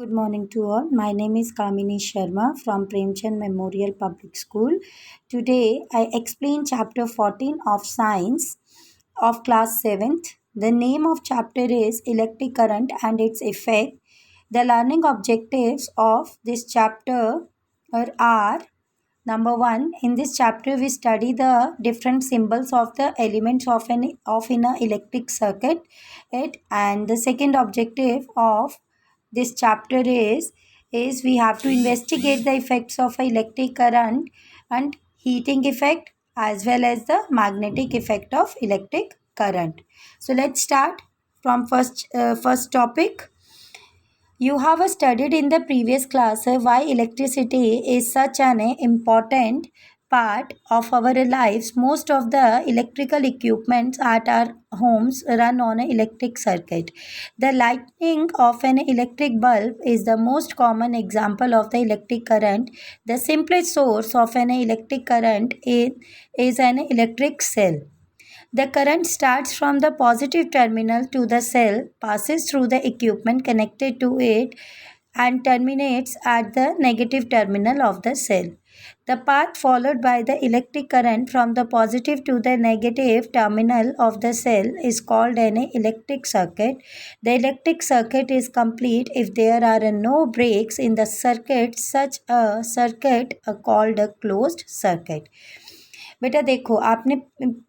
Good morning to all. My name is Kamini Sharma from Premchand Memorial Public School. Today I explain chapter 14 of science of class 7th. The name of chapter is electric current and its effect. The learning objectives of this chapter are number 1. In this chapter we study the different symbols of the elements of an electric circuit. And the second objective of this chapter is we have to investigate the effects of electric current and heating effect as well as the magnetic effect of electric current. So let's start from first topic. You have studied in the previous class why electricity is such an important part of our lives. Most of the electrical equipments at our homes run on an electric circuit. The lighting of an electric bulb is the most common example of the electric current. The simplest source of an electric current is an electric cell. The current starts from the positive terminal to the cell, passes through the equipment connected to it, and terminates at the negative terminal of the cell. The path followed by the electric current from the positive to the negative terminal of the cell is called an electric circuit. The electric circuit is complete if there are no breaks in the circuit. Such a circuit called a closed circuit. बेटा देखो आपने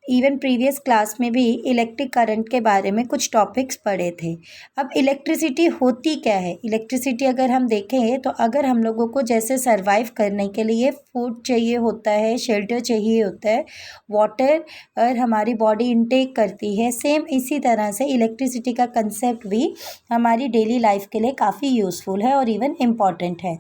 even previous class में भी electric current के बारे में कुछ topics पढ़े थे. अब इलेक्ट्रिसिटी होती क्या है? इलेक्ट्रिसिटी अगर हम देखें तो अगर हम लोगों को जैसे सरवाइव करने के लिए फूड चाहिए होता है, शेल्टर चाहिए होता है, वाटर और हमारी बॉडी इनटेक करती है, सेम इसी तरह से इलेक्ट्रिसिटी का कंसेप्ट भी हमारी डेली लाइफ के लिए काफ़ी यूज़फुल है और इवन इम्पॉर्टेंट है.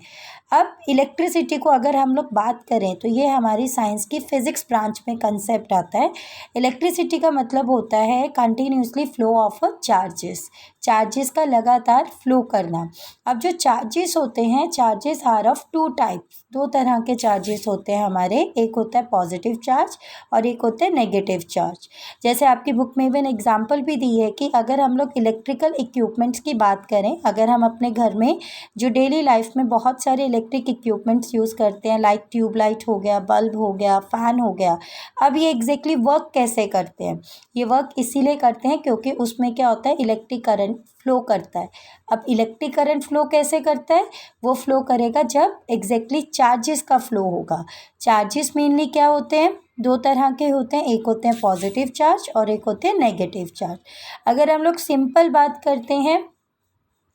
अब इलेक्ट्रिसिटी को अगर हम लोग बात करें तो ये हमारी साइंस की फिज़िक्स ब्रांच में कंसेप्ट आता है. इलेक्ट्रिसिटी का मतलब होता है कंटिन्यूसली फ्लो ऑफ चार्जेस का लगातार फ्लो करना. अब जो चार्जेस होते हैं, charges are of two types. दो तरह के चार्जेस होते हैं हमारे. एक होता है पॉजिटिव चार्ज और एक होता है नेगेटिव चार्ज. जैसे आपकी बुक में इवन एग्जाम्पल भी दी है कि अगर हम लोग इलेक्ट्रिकल इक्विपमेंट्स की बात करें, अगर हम अपने घर में जो डेली लाइफ में बहुत सारे इलेक्ट्रिक इक्विपमेंट्स यूज़ करते हैं, लाइक ट्यूबलाइट हो गया, बल्ब हो गया, फ़ैन हो गया. अब ये एग्जैक्टली वर्क कैसे करते हैं? ये वर्क इसीलिए करते हैं क्योंकि उसमें क्या होता है, इलेक्ट्रिक करंट फ्लो करता है. अब इलेक्ट्रिक करंट फ्लो कैसे करता है? वो फ्लो करेगा जब एग्जैक्टली चार्जेस का फ्लो होगा. चार्जेस मेनली क्या होते हैं? दो तरह के होते हैं. एक होते हैं पॉजिटिव चार्ज और एक होते हैं नेगेटिव चार्ज. अगर हम लोग सिंपल बात करते हैं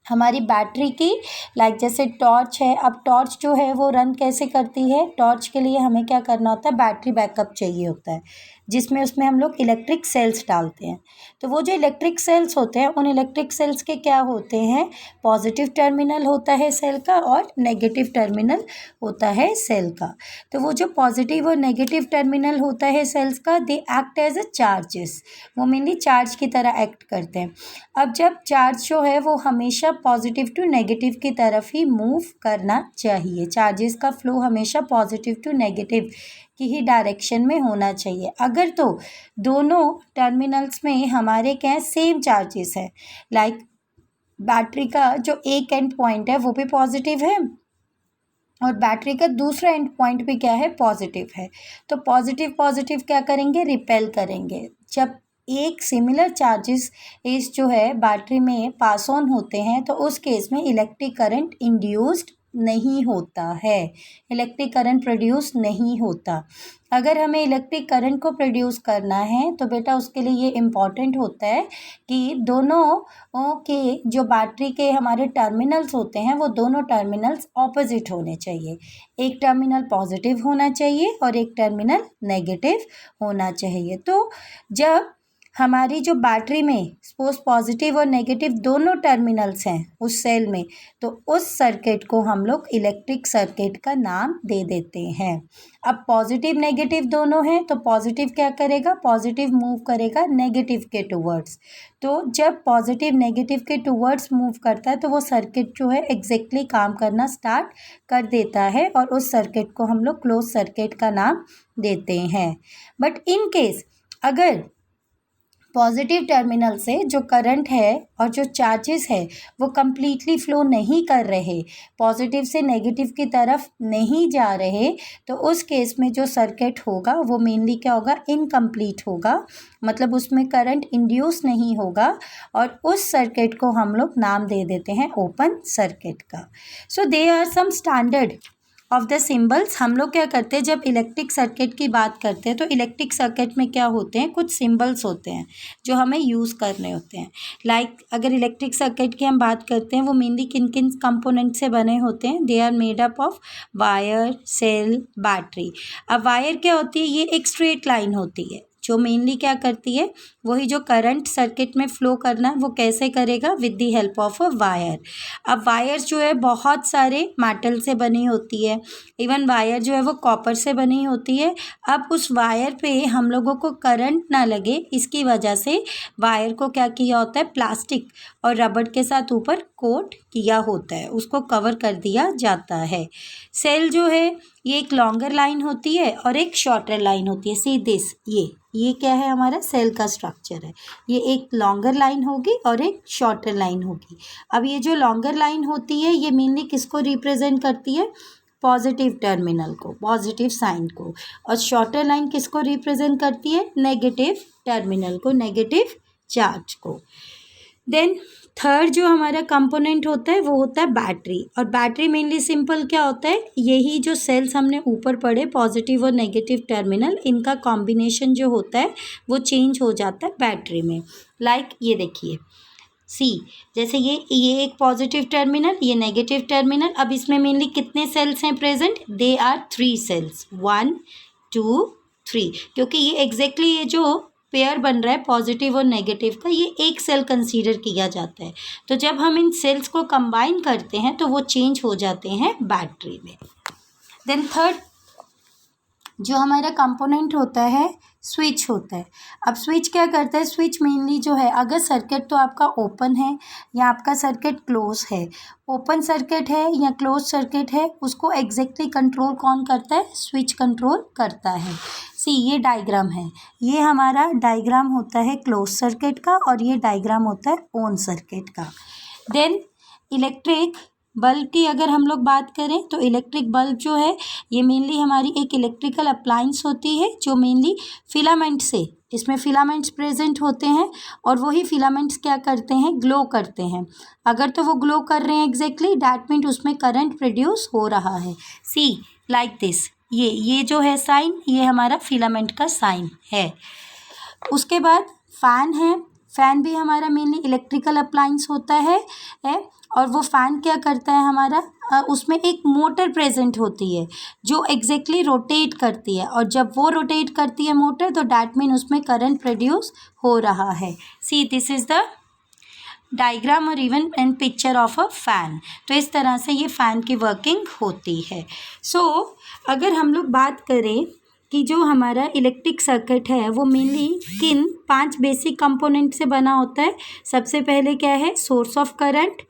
हमारी बैटरी की, लाइक जैसे टॉर्च है. अब टॉर्च जो है वो रन कैसे करती है? टॉर्च के लिए हमें क्या करना होता है? बैटरी बैकअप चाहिए होता है, जिसमें उसमें हम लोग इलेक्ट्रिक सेल्स डालते हैं. तो वो जो इलेक्ट्रिक सेल्स होते हैं, उन इलेक्ट्रिक सेल्स के क्या होते हैं? पॉजिटिव टर्मिनल होता है सेल का और नेगेटिव टर्मिनल होता है सेल का. तो वो जो पॉजिटिव और नेगेटिव टर्मिनल होता है सेल्स का, they act as a charges. वो मेनली चार्ज की तरह एक्ट करते हैं. अब जब चार्ज जो है वो हमेशा पॉजिटिव टू नेगेटिव की तरफ ही मूव करना चाहिए. चार्जेस का फ्लो हमेशा पॉजिटिव टू नेगेटिव की ही डायरेक्शन में होना चाहिए. अगर तो दोनों टर्मिनल्स में हमारे क्या है, सेम चार्जेस है, लाइक बैटरी का जो एक एंड पॉइंट है वो भी पॉजिटिव है और बैटरी का दूसरा एंड पॉइंट भी क्या है, पॉजिटिव है, तो पॉजिटिव पॉजिटिव क्या करेंगे, रिपेल करेंगे. जब एक सिमिलर चार्जेस इस जो है बैटरी में पास ऑन होते हैं तो उस केस में इलेक्ट्रिक करंट इंड्यूस्ड नहीं होता है, इलेक्ट्रिक करंट प्रोड्यूस नहीं होता. अगर हमें इलेक्ट्रिक करंट को प्रोड्यूस करना है तो बेटा उसके लिए ये इम्पॉर्टेंट होता है कि दोनों के जो बैटरी के हमारे टर्मिनल्स होते हैं वो दोनों टर्मिनल्स ऑपोजिट होने चाहिए. एक टर्मिनल पॉजिटिव होना चाहिए और एक टर्मिनल नेगेटिव होना चाहिए. तो जब हमारी जो बैटरी में सपोज पॉजिटिव और नेगेटिव दोनों टर्मिनल्स हैं उस सेल में, तो उस सर्किट को हम लोग इलेक्ट्रिक सर्किट का नाम दे देते हैं. अब पॉजिटिव नेगेटिव दोनों हैं तो पॉजिटिव क्या करेगा, पॉजिटिव मूव करेगा नेगेटिव के टूवर्ड्स. तो जब पॉजिटिव नेगेटिव के टूवर्ड्स मूव करता है तो वो सर्किट जो है एग्जैक्टली काम करना स्टार्ट कर देता है और उस सर्किट को हम लोग क्लोज सर्किट का नाम देते हैं. बट इन केस अगर पॉजिटिव टर्मिनल से जो करंट है और जो चार्जेस है वो कम्प्लीटली फ्लो नहीं कर रहे, पॉजिटिव से नेगेटिव की तरफ नहीं जा रहे, तो उस केस में जो सर्किट होगा वो मेनली क्या होगा, इनकम्प्लीट होगा, मतलब उसमें करंट इंड्यूस नहीं होगा और उस सर्किट को हम लोग नाम दे देते हैं ओपन सर्किट का। So they are some standard of the symbols. हम लोग क्या करते हैं, जब इलेक्ट्रिक सर्किट की बात करते हैं तो इलेक्ट्रिक सर्किट में क्या होते हैं, कुछ सिम्बल्स होते हैं जो हमें यूज़ करने होते हैं। लाइक अगर इलेक्ट्रिक सर्किट की हम बात करते हैं, वो मेनली किन किन कंपोनेंट से बने होते हैं, they are made up of wire, cell, battery. अब वायर क्या होती है, ये एक स्ट्रेट लाइन होती है जो मेनली क्या करती है, वही जो करंट सर्किट में फ्लो करना है वो कैसे करेगा, with the help of a wire. अब वायर जो है बहुत सारे मेटल से बनी होती है, इवन वायर जो है वो कॉपर से बनी होती है। अब उस वायर पे हम लोगों को करंट ना लगे, इसकी वजह से वायर को क्या किया होता है, प्लास्टिक और रबड़ के साथ ऊपर कोट किया होता है, उसको कवर कर दिया जाता है। सेल जो है ये एक लॉन्गर लाइन होती है और एक शॉर्टर लाइन होती है। सी दिस, ये क्या है, हमारा सेल का स्ट्रक्चर है। ये एक लॉन्गर लाइन होगी और एक शॉर्टर लाइन होगी। अब ये जो लॉन्गर लाइन होती है ये मेनली किसको रिप्रेजेंट करती है, पॉजिटिव टर्मिनल को, पॉजिटिव साइन को, और शॉर्टर लाइन किसको रिप्रेजेंट करती है, नेगेटिव टर्मिनल को, नेगेटिव चार्ज को। देन थर्ड जो हमारा कंपोनेंट होता है वो होता है बैटरी। और बैटरी मेनली सिंपल क्या होता है, यही जो सेल्स हमने ऊपर पढ़े, पॉजिटिव और नेगेटिव टर्मिनल, इनका कॉम्बिनेशन जो होता है वो चेंज हो जाता है बैटरी में। लाइक ये देखिए, सी, जैसे ये एक पॉजिटिव टर्मिनल, ये नेगेटिव टर्मिनल। अब इसमें मेनली कितने सेल्स हैं प्रेजेंट, दे आर 3 सेल्स, 1 2 3, क्योंकि ये एग्जैक्टली ये जो पेयर बन रहा है पॉजिटिव और नेगेटिव का, ये एक सेल कंसीडर किया जाता है। तो जब हम इन सेल्स को कंबाइन करते हैं तो वो चेंज हो जाते हैं बैटरी में। देन थर्ड जो हमारा कंपोनेंट होता है, स्विच होता है। अब स्विच क्या करता है, स्विच मेनली जो है, अगर सर्किट तो आपका ओपन है या आपका सर्किट क्लोज है, ओपन सर्किट है या क्लोज सर्किट है, उसको एग्जैक्टली कंट्रोल कौन करता है, स्विच कंट्रोल करता है। सी, ये डायग्राम है, ये हमारा डायग्राम होता है क्लोज सर्किट का और ये डायग्राम होता है ओन सर्किट का। देन इलेक्ट्रिक बल्ब की अगर हम लोग बात करें तो इलेक्ट्रिक बल्ब जो है ये मेनली हमारी एक इलेक्ट्रिकल अप्लायंस होती है जो मेनली फिलामेंट से, इसमें फिलामेंट्स प्रेजेंट होते हैं और वही फिलामेंट्स क्या करते हैं, ग्लो करते हैं। अगर तो वो ग्लो कर रहे हैं एग्जैक्टली, डैट मीन उसमें करंट प्रोड्यूस हो रहा है। सी, लाइक दिस, ये जो है साइन, ये हमारा फिलामेंट का साइन है। उसके बाद फैन है, फैन भी हमारा मेनली इलेक्ट्रिकल अप्लायंस होता है और वो फैन क्या करता है हमारा, उसमें एक मोटर प्रेजेंट होती है जो एग्जैक्टली रोटेट करती है, और जब वो रोटेट करती है मोटर तो डैट मीन उसमें करंट प्रोड्यूस हो रहा है। सी, दिस इज़ द डायग्राम और even and picture of a fan. तो इस तरह से ये फ़ैन की वर्किंग होती है। सो अगर हम लोग बात करें कि जो हमारा इलेक्ट्रिक सर्किट है वो मेनली किन 5 बेसिक कंपोनेंट से बना होता है। सबसे पहले क्या है, source of current,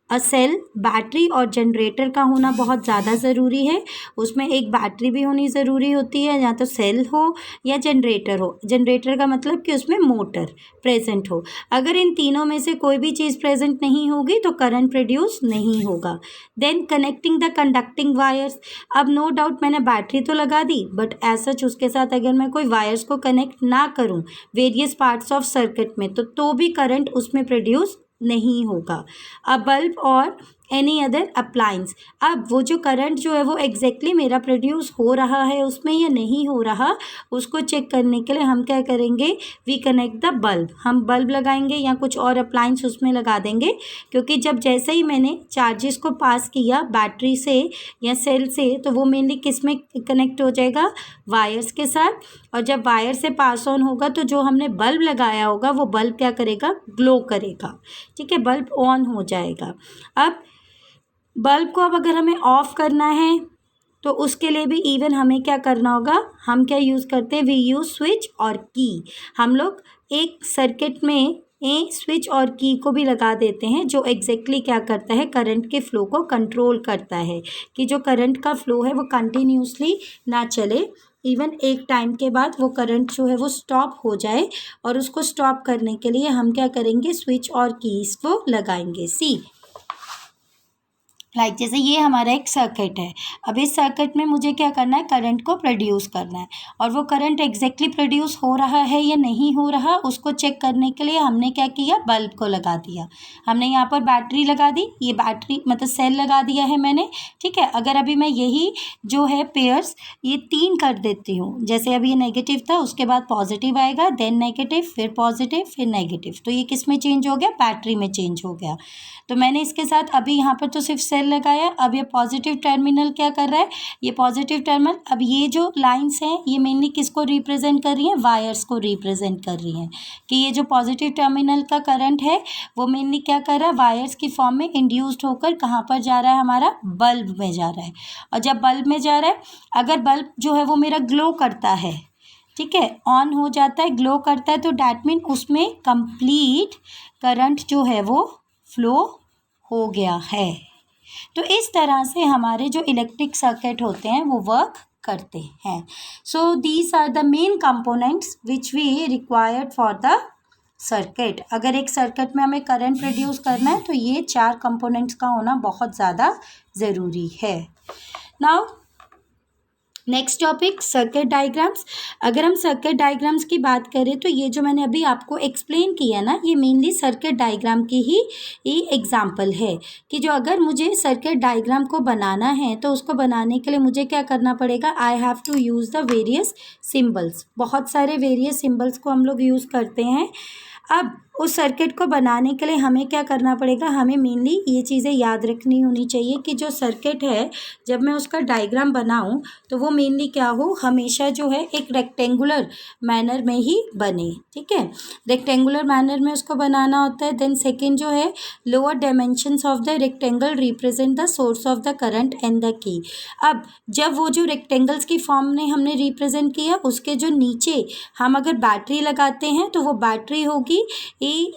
a cell, battery और जनरेटर का होना बहुत ज़्यादा ज़रूरी है। उसमें एक बैटरी भी होनी ज़रूरी होती है, या तो सेल हो या जनरेटर हो। जनरेटर का मतलब कि उसमें मोटर प्रेजेंट हो। अगर इन तीनों में से कोई भी चीज़ प्रेजेंट नहीं होगी तो करंट प्रोड्यूस नहीं होगा। Then connecting the conducting wires. अब नो डाउट मैंने बैटरी तो लगा दी, बट एज सच उसके साथ अगर मैं कोई वायर्स को कनेक्ट ना करूँ वेरियस पार्ट्स ऑफ सर्किट में तो भी करंट उसमें प्रोड्यूस नहीं होगा। अ बल्ब और एनी अदर अप्लायंस। अब वो जो करंट जो है वो एग्जैक्टली मेरा प्रोड्यूस हो रहा है उसमें या नहीं हो रहा, उसको चेक करने के लिए हम क्या करेंगे, वी कनेक्ट द बल्ब। हम बल्ब लगाएंगे या कुछ और अप्लायंस उसमें लगा देंगे, क्योंकि जब जैसे ही मैंने चार्जेस को पास किया बैटरी से या सेल से तो वो मेनली किस में कनेक्ट हो जाएगा, वायर्स के साथ। और जब वायर से पास ऑन होगा तो जो हमने बल्ब लगाया होगा वो बल्ब क्या करेगा, ग्लो करेगा। ठीक है, बल्ब ऑन हो जाएगा। अब बल्ब को अब अगर हमें ऑफ करना है तो उसके लिए भी इवन हमें क्या करना होगा, हम क्या यूज़ करते हैं, वी यूज़ स्विच और की। हम लोग एक सर्किट में स्विच और की को भी लगा देते हैं जो एग्जैक्टली क्या करता है, करंट के फ्लो को कंट्रोल करता है कि जो करंट का फ्लो है वो कंटिन्यूसली ना चले, इवन एक टाइम के बाद वो करंट जो है वो स्टॉप हो जाए। और उसको स्टॉप करने के लिए हम क्या करेंगे, स्विच और कीज को लगाएंगे। सी जैसे ये हमारा एक सर्किट है। अब इस सर्किट में मुझे क्या करना है, करंट को प्रोड्यूस करना है। और वो करंट एग्जैक्टली प्रोड्यूस हो रहा है या नहीं हो रहा, उसको चेक करने के लिए हमने क्या किया, बल्ब को लगा दिया। हमने यहाँ पर बैटरी लगा दी, ये बैटरी मतलब सेल लगा दिया है मैंने, ठीक है। अगर अभी मैं यही जो है पेयर्स ये 3 कर देती हूँ, जैसे अभी ये नेगेटिव था, उसके बाद पॉजिटिव आएगा, देन नेगेटिव, फिर पॉजिटिव, फिर नेगेटिव, तो ये किस में चेंज हो गया, बैटरी में चेंज हो गया। तो मैंने इसके साथ अभी यहाँ पर तो सिर्फ सेल लगाया। अब ये पॉजिटिव टर्मिनल क्या कर रहा है, ये पॉजिटिव टर्मिनल, अब ये जो लाइंस हैं ये मेनली किसको रिप्रेजेंट कर रही हैं, वायर्स को रिप्रेजेंट कर रही हैं कि ये जो पॉजिटिव टर्मिनल का करंट है वो मेनली क्या कर रहा है, वायर्स की फॉर्म में इंड्यूस्ड होकर कहाँ पर जा रहा है, हमारा बल्ब में जा रहा है। और जब बल्ब में जा रहा है, अगर बल्ब जो है वो मेरा ग्लो करता है, ठीक है, ऑन हो जाता है, ग्लो करता है, तो डैट मीन उसमें कंप्लीट करंट जो है वो फ्लो हो गया है। तो इस तरह से हमारे जो इलेक्ट्रिक सर्किट होते हैं वो वर्क करते हैं। So these are the main components which we required for the circuit. अगर एक सर्किट में हमें करंट प्रोड्यूस करना है तो ये 4 कंपोनेंट्स का होना बहुत ज़्यादा ज़रूरी है। Now next topic, circuit diagrams. अगर हम सर्किट डायग्राम्स की बात करें तो ये जो मैंने अभी आपको एक्सप्लेन किया ना, ये मेनली सर्किट डायग्राम की ही एग्जांपल है कि जो अगर मुझे सर्किट डायग्राम को बनाना है तो उसको बनाने के लिए मुझे क्या करना पड़ेगा, I have to use the various symbols. बहुत सारे वेरियस सिम्बल्स को हम लोग यूज़ करते हैं। अब उस सर्किट को बनाने के लिए हमें क्या करना पड़ेगा, हमें मेनली ये चीज़ें याद रखनी होनी चाहिए कि जो सर्किट है जब मैं उसका डायग्राम बनाऊं तो वो मेनली क्या हो, हमेशा जो है एक रेक्टेंगुलर मैनर में ही बने, ठीक है, रेक्टेंगुलर मैनर में उसको बनाना होता है। देन सेकेंड जो है, lower dimensions of the rectangle represent the source of the current and the key. अब जब वो जो रेक्टेंगल्स की फॉर्म में हमने रिप्रेजेंट किया, उसके जो नीचे हम अगर बैटरी लगाते हैं तो वो बैटरी होगी,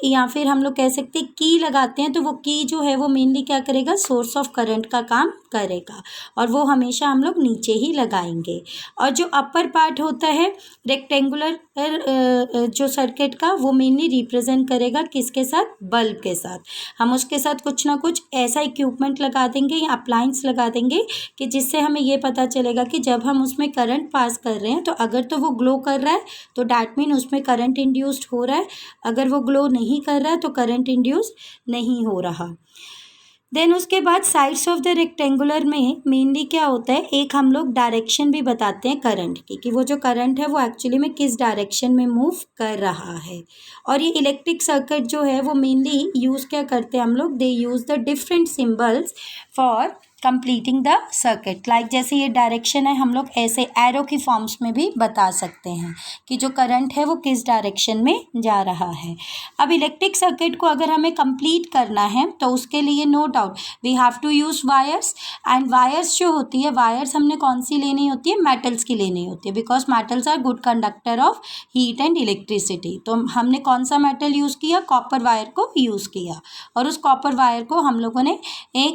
या फिर हम लोग कह सकते हैं की लगाते हैं तो वो की जो है वो मेनली क्या करेगा, सोर्स ऑफ करंट का काम करेगा, और वो हमेशा हम लोग नीचे ही लगाएंगे। और जो अपर पार्ट होता है रेक्टेंगुलर जो सर्किट का, वो मेनली रिप्रेजेंट करेगा किसके साथ, बल्ब के साथ। हम उसके साथ कुछ ना कुछ ऐसा इक्विपमेंट लगा देंगे या अप्लायंस लगा देंगे कि जिससे हमें ये पता चलेगा कि जब हम उसमें करंट पास कर रहे हैं तो अगर तो वो ग्लो कर रहा है तो डैट मीन उसमें करंट इंड्यूस्ड हो रहा है, अगर वो ग्लो नहीं कर रहा है तो करंट इंड्यूस नहीं हो रहा। देन उसके बाद साइड्स ऑफ द रेक्टेंगुलर में मेनली क्या होता है, एक हम लोग डायरेक्शन भी बताते हैं करंट की कि वो जो करंट है वो एक्चुअली में किस डायरेक्शन में मूव कर रहा है। और ये इलेक्ट्रिक सर्किट जो है वो मेनली यूज़ क्या करते हैं हम लोग, they use the different symbols for completing the circuit. Like जैसे ये डायरेक्शन है, हम लोग ऐसे एरो की फॉर्म्स में भी बता सकते हैं कि जो करंट है वो किस डायरेक्शन में जा रहा है। अब इलेक्ट्रिक सर्किट को अगर हमें कंप्लीट करना है तो उसके लिए no doubt we have to use wires. And wires जो होती है, वायर्स हमने कौन सी लेनी होती है, मेटल्स की लेनी होती है, because metals are good conductor of heat and electricity. तो हमने कौन सा मेटल यूज़ किया, कॉपर वायर को यूज़ किया, और उस कॉपर वायर को हम लोगों ने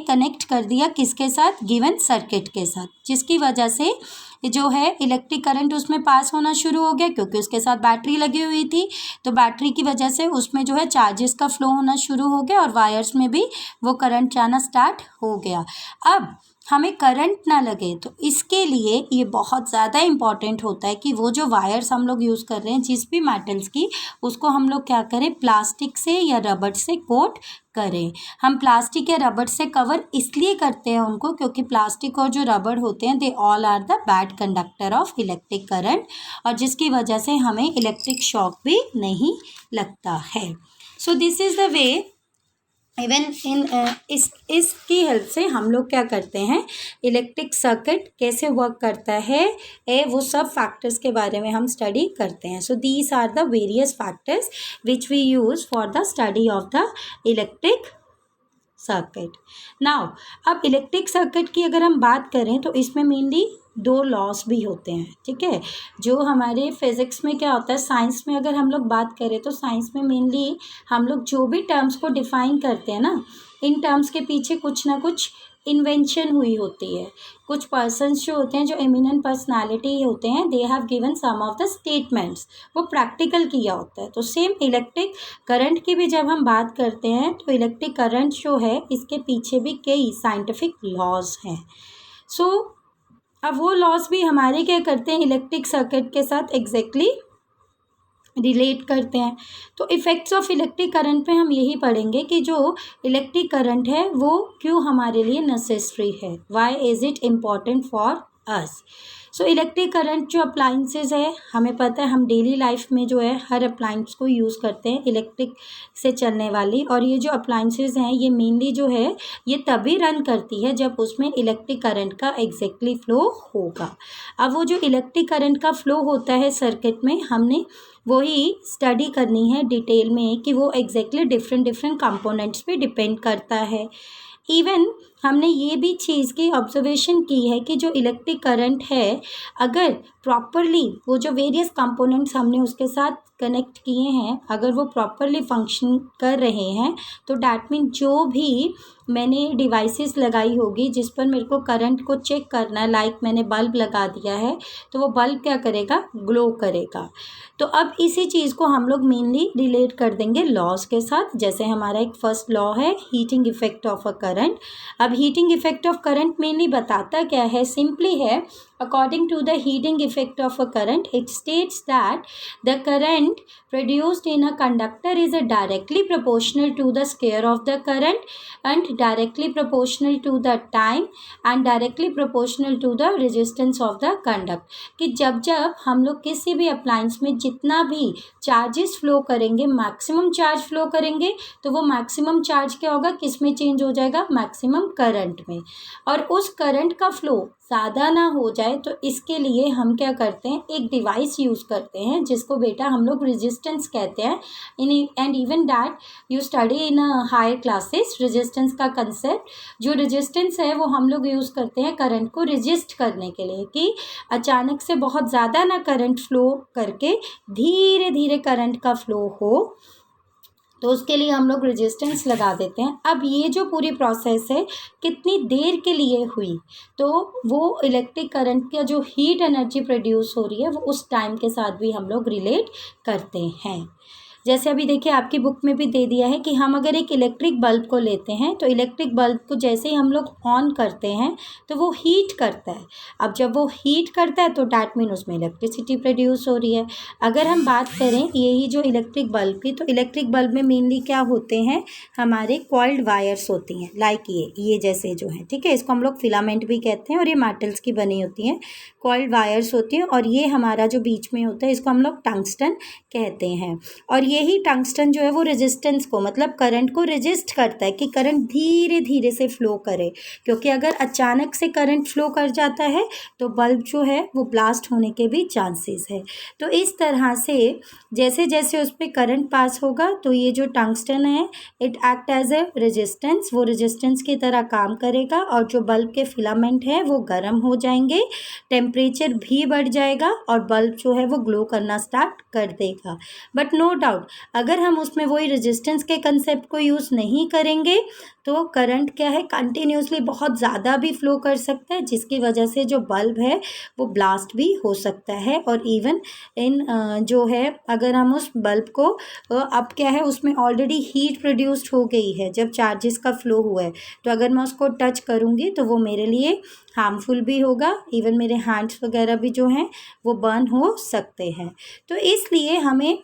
कनेक्ट कर दिया किसके साथ, गिवन सर्किट के साथ, जिसकी वजह से जो है इलेक्ट्रिक करंट उसमें पास होना शुरू हो गया, क्योंकि उसके साथ बैटरी लगी हुई थी। तो बैटरी की वजह से उसमें जो है चार्जेस का फ्लो होना शुरू हो गया और वायर्स में भी वो करंट जाना स्टार्ट हो गया। अब हमें करंट ना लगे तो इसके लिए ये बहुत ज़्यादा इम्पॉर्टेंट होता है कि वो जो वायर्स हम लोग यूज़ कर रहे हैं जिस भी मेटल्स की, उसको हम लोग क्या करें, प्लास्टिक से या रबड़ से कोट करें। हम प्लास्टिक या रबड़ से कवर इसलिए करते हैं उनको क्योंकि प्लास्टिक और जो रबड़ होते हैं they all are the bad conductor of electric current, और जिसकी वजह से हमें इलेक्ट्रिक शॉक भी नहीं लगता है। So this is the way even in इसकी हेल्प से हम लोग क्या करते हैं, इलेक्ट्रिक सर्किट कैसे वर्क करता है वो सब फैक्टर्स के बारे में हम स्टडी करते हैं। So these are the various factors which we use for the study of the electric circuit. Now अब इलेक्ट्रिक सर्किट की अगर हम बात करें तो इसमें मेनली दो लॉस भी होते हैं, ठीक है। जो हमारे फिजिक्स में क्या होता है, साइंस में अगर हम लोग बात करें तो साइंस में मेनली हम लोग जो भी टर्म्स को डिफाइन करते हैं ना, इन टर्म्स के पीछे कुछ ना कुछ इन्वेंशन हुई होती है। कुछ पर्सन्स जो होते हैं, जो एमिनेंट पर्सनालिटी होते हैं, they have given some of the statements, वो प्रैक्टिकल किया होता है। तो सेम इलेक्ट्रिक करंट की भी जब हम बात करते हैं तो इलेक्ट्रिक करंट जो है इसके पीछे भी कई साइंटिफिक लॉज हैं। सो अब वो लॉज भी हमारे क्या करते हैं, इलेक्ट्रिक सर्किट के साथ एग्जैक्टली रिलेट करते हैं। तो इफ़ेक्ट्स ऑफ इलेक्ट्रिक करंट में हम यही पढ़ेंगे कि जो इलेक्ट्रिक करंट है वो क्यों हमारे लिए नेसेसरी है, why is it important for us. So electric current जो अप्लाइंसेस है, हमें पता है हम डेली लाइफ में जो है हर अप्लाइंस को यूज़ करते हैं इलेक्ट्रिक से चलने वाली, और ये जो अप्लाइंसेस हैं ये मेनली जो है ये तभी रन करती है जब उसमें इलेक्ट्रिक करंट का एग्जैक्टली फ्लो होगा। अब वो जो इलेक्ट्रिक करंट का फ्लो होता है सर्किट में, हमने वही स्टडी करनी है डिटेल में कि वो एग्जैक्टली डिफरेंट कंपोनेंट्स पे डिपेंड करता है। इवन हमने ये भी चीज़ की ऑब्जर्वेशन की है कि जो इलेक्ट्रिक करंट है, अगर प्रॉपरली वो जो वेरियस कंपोनेंट्स हमने उसके साथ कनेक्ट किए हैं, अगर वो प्रॉपरली फंक्शन कर रहे हैं तो डैट मीन जो भी मैंने डिवाइसेस लगाई होगी जिस पर मेरे को करंट को चेक करना है, लाइक मैंने बल्ब लगा दिया है तो वो बल्ब क्या करेगा, ग्लो करेगा। तो अब इसी चीज़ को हम लोग मेनली रिलेट कर देंगे लॉज के साथ। जैसे हमारा एक फर्स्ट लॉ है heating effect of a current. अब heating effect of current mainly बताता क्या है, सिंपली है, according to the heating effect of a current, it states that the current produced in a conductor is directly proportional to the square of the current and directly proportional to the time and directly proportional to the resistance of the conduct। कि जब जब हम लोग किसी भी appliance में जितना भी चार्जेस फ्लो करेंगे, मैक्सिमम चार्ज फ्लो करेंगे, तो वो मैक्सिमम चार्ज क्या होगा, किस में चेंज हो जाएगा, मैक्सिमम करंट में। और उस करंट का फ्लो ज़्यादा ना हो जाए तो इसके लिए हम क्या करते हैं, एक डिवाइस यूज़ करते हैं जिसको बेटा हम लोग रेजिस्टेंस कहते हैं। And even that you study in higher classes resistance का कंसेप्ट। जो रेजिस्टेंस है वो हम लोग यूज़ करते हैं करंट को रेजिस्ट करने के लिए, कि अचानक से बहुत ज़्यादा ना करंट फ्लो करके धीरे धीरे करंट का फ्लो हो, तो उसके लिए हम लोग रेजिस्टेंस लगा देते हैं। अब ये जो पूरी प्रोसेस है कितनी देर के लिए हुई, तो वो इलेक्ट्रिक करंट का जो हीट एनर्जी प्रोड्यूस हो रही है वो उस टाइम के साथ भी हम लोग रिलेट करते हैं। जैसे अभी देखिए आपकी बुक में भी दे दिया है कि हम अगर एक इलेक्ट्रिक बल्ब को लेते हैं तो इलेक्ट्रिक बल्ब को जैसे ही हम लोग ऑन करते हैं तो वो हीट करता है। अब जब वो हीट करता है तो डैट मीन उसमें इलेक्ट्रिसिटी प्रोड्यूस हो रही है। अगर हम बात करें यही जो इलेक्ट्रिक बल्ब की, तो इलेक्ट्रिक बल्ब में मेनली क्या होते हैं, हमारे कॉइल्ड वायर्स होती हैं, लाइक ये जैसे जो है, ठीक है, इसको हम लोग फिलामेंट भी कहते हैं और ये मेटल्स की बनी होती हैं, कॉइल्ड वायर्स होती हैं। और ये हमारा जो बीच में होता है इसको हम लोग टंगस्टन कहते हैं। और यही टंगस्टन जो है वो रेजिस्टेंस को, मतलब करंट को रेजिस्ट करता है कि करंट धीरे धीरे से फ्लो करे, क्योंकि अगर अचानक से करंट फ्लो कर जाता है तो बल्ब जो है वो ब्लास्ट होने के भी चांसेस है। तो इस तरह से जैसे जैसे उस पर करंट पास होगा तो ये जो टंगस्टन है it act as a resistance, वो रेजिस्टेंस की तरह काम करेगा और जो बल्ब के फिलामेंट है वो गर्म हो जाएंगे, टेम्परेचर भी बढ़ जाएगा और बल्ब जो है वो ग्लो करना स्टार्ट कर देगा। बट नो डाउट अगर हम उसमें वही रेजिस्टेंस के कंसेप्ट को यूज़ नहीं करेंगे तो करंट क्या है, कंटिन्यूसली बहुत ज़्यादा भी फ्लो कर सकता है, जिसकी वजह से जो बल्ब है वो ब्लास्ट भी हो सकता है। और इवन इन जो है अगर हम उस बल्ब को अब क्या है उसमें ऑलरेडी हीट प्रोड्यूस्ड हो गई है जब चार्जेस का फ्लो हुआ है, तो अगर मैं उसको टच करूँगी तो वो मेरे लिए हार्मफुल भी होगा, इवन मेरे हैंड्स वगैरह भी जो हैं वो बर्न हो सकते हैं। तो इसलिए हमें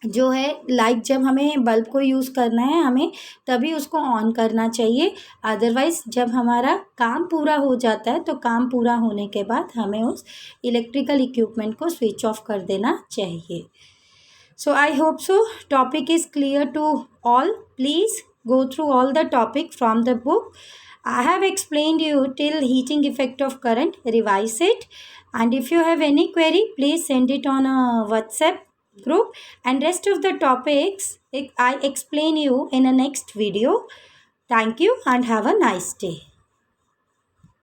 जो है लाइक जब हमें बल्ब को यूज़ करना है हमें तभी उसको ऑन करना चाहिए, अदरवाइज़ जब हमारा काम पूरा हो जाता है तो काम पूरा होने के बाद हमें उस इलेक्ट्रिकल इक्विपमेंट को स्विच ऑफ कर देना चाहिए। So I hope so topic is clear to all. Please go through all the topic from the book. I have explained you till heating effect of current. Revise it, and if you have any query please send it on a WhatsApp group, and rest of the topics I explain you in a next video. Thank you and have a nice day.